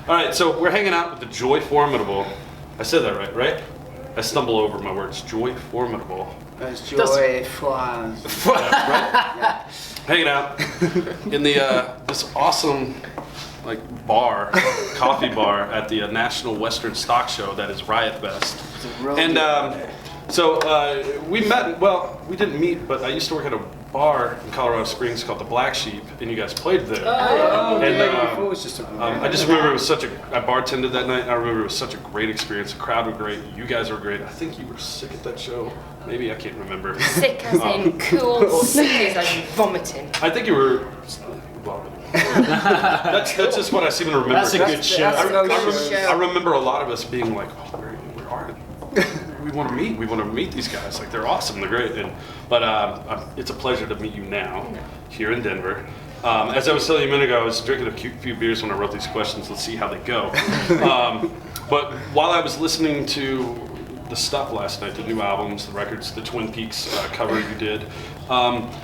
All right, so we're hanging out with the Joy Formidable. I said that right? I stumble over my words. Joy Formidable. That's Joy Flies. Right? Yeah. Hanging out in the this awesome bar, coffee bar at the National Western Stock Show that is Riot Fest. And so we met. Well, we didn't meet, but I used to work at a bar in Colorado Springs called the Black Sheep, and you guys played there. I just remember it was such a. I bartended that night. And I remember it was such a great experience. The crowd were great. You guys were great. I think you were sick at that show. Maybe I can't remember. Sick as in cool, or sick as in vomiting. I think you were vomiting. that's just what I seem to remember. That's a good show. I remember a lot of us being like, "Oh, where are they? We want to meet. We want to meet these guys. Like they're awesome. They're great." But it's a pleasure to meet you now here in Denver. As I was telling you a minute ago, I was drinking a few beers when I wrote these questions. Let's see how they go. But while I was listening to the stuff last night, the new albums, the records, the Twin Peaks cover you did,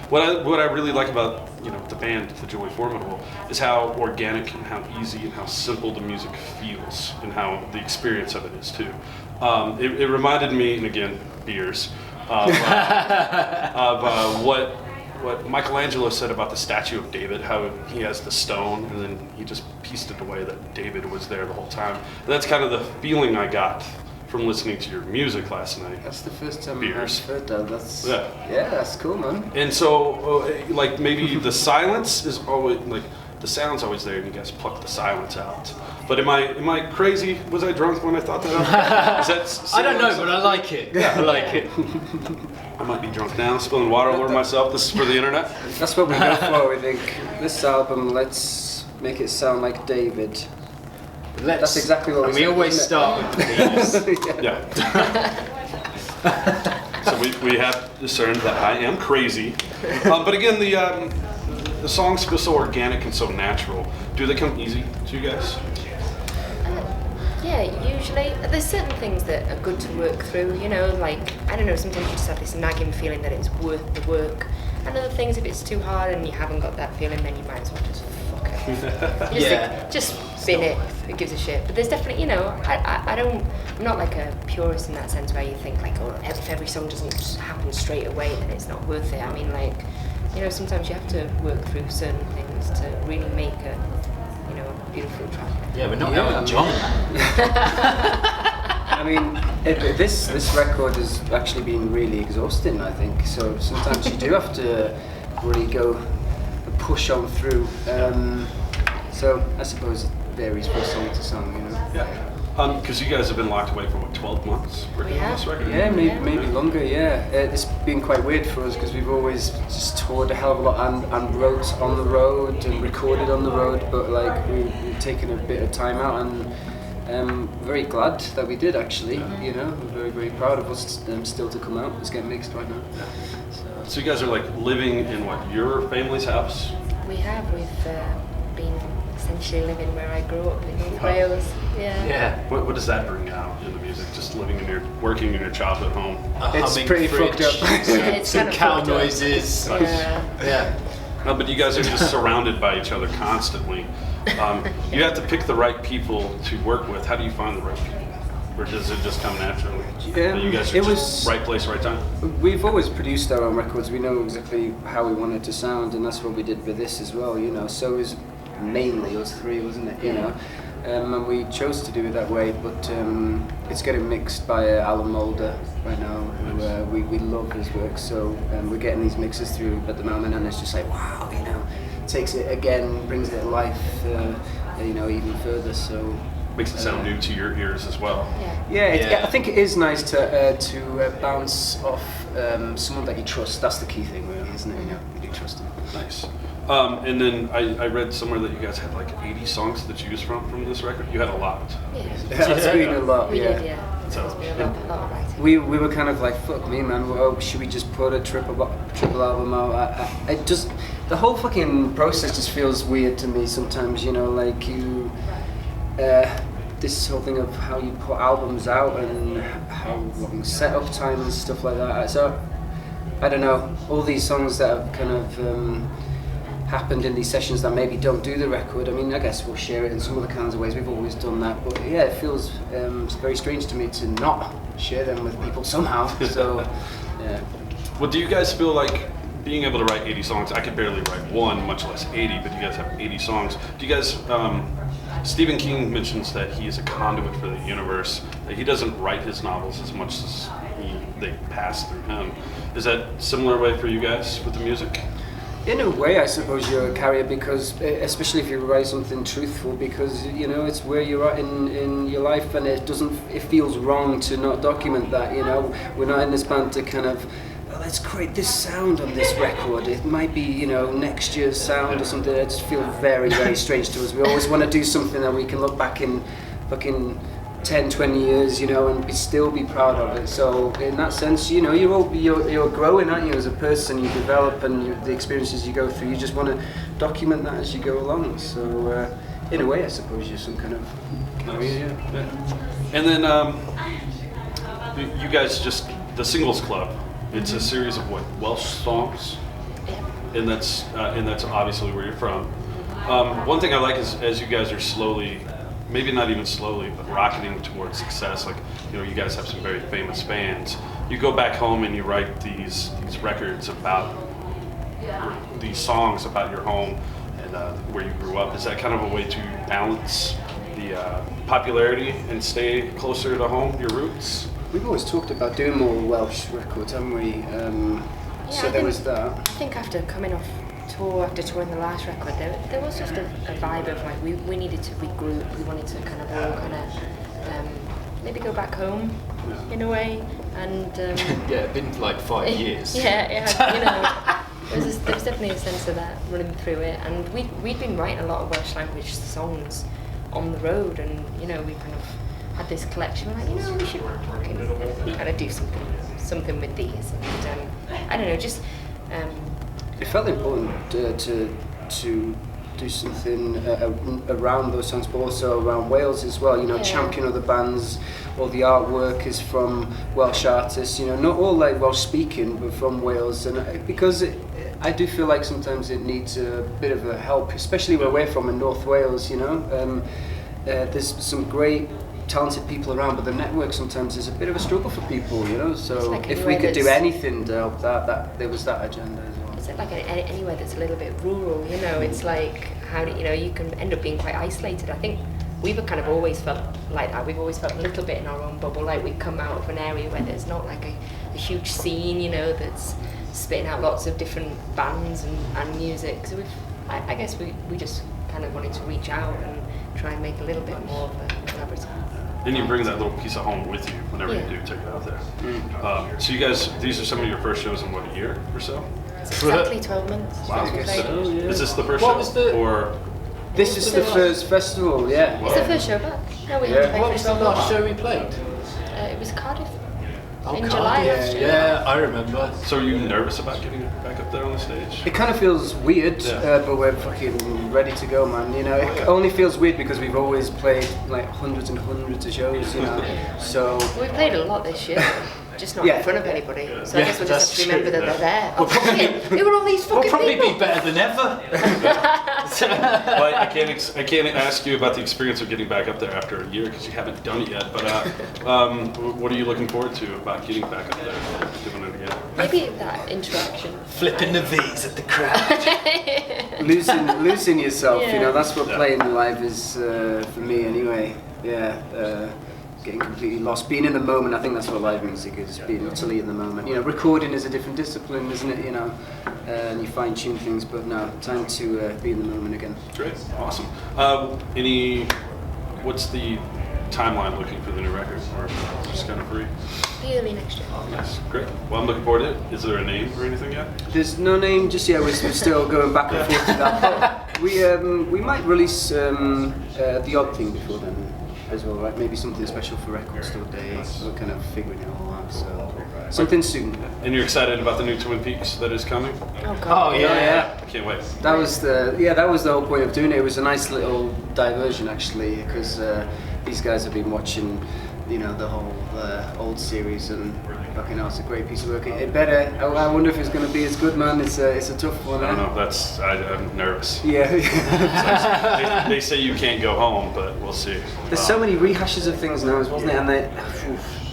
what I really like about the band, the Joy Formidable, is how organic and how easy and how simple the music feels and how the experience of it is too. It reminded me, and again, beers, of what Michelangelo said about the statue of David, how he has the stone and then he just pieced it away that David was there the whole time. And that's kind of the feeling I got from listening to your music last night. That's the first time I've heard that. That's cool, man. And so, maybe the silence is always the sound's always there, and you guys pluck the silence out. But am I crazy? Was I drunk when I thought that out? I don't know, but I like it. Yeah, I like it. I might be drunk now, spilling water all over myself. This is for the internet. That's what we go for. We think this album, let's make it sound like David. That's exactly what we always start with the bees. Yeah. So we have discerned that I am crazy. But again, the songs feel so organic and so natural. Do they come easy to you guys? Yeah, usually. There's certain things that are good to work through, I don't know, sometimes you just have this nagging feeling that it's worth the work. And other things, if it's too hard and you haven't got that feeling, then you might as well just fuck it. Just spin it, who gives a shit. But there's definitely, I'm not like a purist in that sense where you think if every song doesn't happen straight away, then it's not worth it. I mean, sometimes you have to work through certain things to really make a beautiful track. Yeah, we're not Elton John. I mean, this record has actually been really exhausting, I think. So sometimes you do have to really go push on through. So I suppose it varies from song to song, Yeah. Because you guys have been locked away for 12 months working on this record? Yeah, maybe longer, yeah. It's been quite weird for us because we've always just toured a hell of a lot and wrote on the road and recorded on the road, but we've taken a bit of time out and very glad that we did actually, We're very, very proud of us still to come out. It's getting mixed right now. Yeah. So you guys are living in your family's house? We have. We've been essentially living where I grew up in North Wales. Yeah. What does that bring out in the music? Just working in your childhood home? It's pretty fucked up. It's some kind of cow fucked up. noises. Yeah. No, but you guys are just surrounded by each other constantly. You have to pick the right people to work with. How do you find the right people? Or does it just come naturally? You guys are just right place, right time? We've always produced our own records. We know exactly how we want it to sound, and that's what we did with this as well, So it was mainly us three, wasn't it, And we chose to do it that way, but it's getting mixed by Alan Mulder right now, who we love his work, so we're getting these mixes through at the moment, and it's just wow, takes it again, brings it to life, even further, so... Makes it sound new to your ears as well. I think it is nice to bounce off someone that you trust. That's the key thing, really, isn't it? You do trust them. Nice. And then I read somewhere that you guys had 80 songs to choose from this record. You had a lot. Yeah. It's been a lot, We did, yeah. So, It's been a lot of writing. We were kind of fuck me, man. Well, should we just put a triple album out? The whole fucking process just feels weird to me sometimes. This whole thing of how you put albums out and how long setup time and stuff like that. So I don't know. All these songs that have kind of happened in these sessions that maybe don't do the record. I mean, I guess we'll share it in some other kinds of ways. We've always done that, but yeah, it feels very strange to me to not share them with people somehow. So, yeah. Well, do you guys feel like being able to write 80 songs? I could barely write one, much less 80, but you guys have 80 songs. Do you guys? Stephen King mentions that he is a conduit for the universe. That he doesn't write his novels as much as they pass through him. Is that similar way for you guys with the music? In a way, I suppose you're a carrier, because especially if you write something truthful, because you know it's where you're at in your life, and it feels wrong to not document that. You know, we're not in this band to kind of, let's create this sound on this record. It might be, you know, next year's sound or something. It just feels very, very strange to us. We always want to do something that we can look back in fucking 10, 20 years, you know, and still be proud of it. So in that sense, you know, you're growing, aren't you, as a person? You develop, and the experiences you go through, you just want to document that as you go along. So in a way, I suppose you're some kind of carrier. Yeah. And then you guys just, the Singles Club, it's a series of what, Welsh songs? Yeah. And that's obviously where you're from. One thing I like is as you guys are slowly, maybe not even slowly, but rocketing towards success. Like, you know, you guys have some very famous fans. You go back home and you write these records about these songs about your home and where you grew up. Is that kind of a way to balance the popularity and stay closer to home, your roots? We've always talked about doing more Welsh records, haven't we? So there was that. I think after coming off tour, after touring the last record, there was just a vibe of like we needed to regroup. We wanted to kind of all kind of maybe go back home in a way. And Yeah, it's been like 5 years. Yeah, it had, you know, there was definitely a sense of that running through it. And we'd been writing a lot of Welsh language songs on the road, and you know, we kind of had this collection. We're like, you know, we should kind of do something with these. And I don't know, just. It felt important to do something around those songs, but also around Wales as well. You know, champion other bands. All the artwork is from Welsh artists. You know, not all like Welsh speaking, but from Wales. And because I do feel like sometimes it needs a bit of a help, especially where we're from in North Wales. You know, there's some great talented people around, but the network sometimes is a bit of a struggle for people, you know. So like if we could do anything to help that there was that agenda as well. Is it like anywhere that's a little bit rural? You know, it's like how do you know, you can end up being quite isolated. I think we've kind of always felt like that. We've always felt a little bit in our own bubble, like we come out of an area where there's not like a huge scene, you know, that's spitting out lots of different bands and music. So I guess we just kind of wanted to reach out and try and make a little bit more of a collaborative. And you bring that little piece of home with you whenever you do take it out there. So you guys, these are some of your first shows in what, a year or so? It's exactly 12 months. Wow. since we played. Is this the first What show? was the- Or This is the first festival, yeah. It's the first show back. No, we Yeah. haven't played What for was the 12 last months. show we played? It was Cardiff. Oh, In Cardiff. July last year. Yeah, I remember. so are you nervous about getting back up there on the stage? It kind of feels weird, Yeah. but we're fucking ready to go, man. You know, it only feels weird because we've always played like hundreds and hundreds of shows, you know. So Well, we played a lot this year, just not Yeah. in front of anybody. So I Yeah, guess we'll that's just have to remember true, that they're there. Oh, shit, who are all these We'll fucking probably people? be better than ever. Well, I can't ask you about the experience of getting back up there after a year because you haven't done it yet. But what are you looking forward to about getting back up there, doing it again? Maybe that interaction. Flipping the V's at the crowd. losing yourself, you Yeah. know, that's what Yeah. playing live is for me anyway. Yeah, getting completely lost, being in the moment. I think that's what live music is, being utterly in the moment. You know, recording is a different discipline, isn't it? You know, and you fine tune things, but no, time to be in the moment again. Great, awesome. What's the timeline looking for the new record, or just kind of free? Be early next year. Yes, great. Well, I'm looking forward to it. Is there a name or anything yet? There's no name just yet. We're still going back and forth with that. But we might release the odd thing before then as well, right? Maybe something special for Record Store Day. We're kind of figuring it all out. So something soon. And you're excited about the new Twin Peaks that is coming? Oh god. Oh yeah. I can't wait. That was the whole point of doing it. It was a nice little diversion actually, because these guys have been watching you know, the whole old series, and fucking hell, it's a great piece of work. It better. I wonder if it's going to be as good, man. It's a tough one. I don't know. I'm nervous. Yeah. They say you can't go home, but we'll see. There's so many rehashes of things now, wasn't it?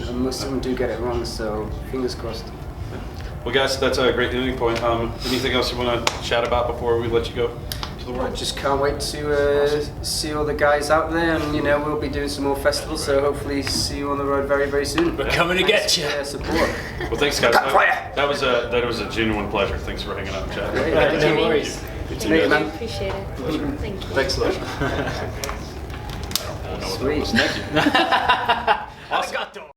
And most of them do get it wrong. So fingers crossed. Well, guys, that's a great ending point. Anything else you want to chat about before we let you go to the I world? just can't wait to see all the guys out there, and you know we'll be doing some more festivals. So hopefully see you on the road very, very soon. We're coming to get you. Support. Well, thanks, guys. Fire! That was a genuine pleasure. Thanks for hanging out, Chad. Great. Right, no Thank you. worries. Good to meet you, man. Appreciate it. Thank you. Thanks a lot. I don't know what that Sweet. was. Thank you. Arigato.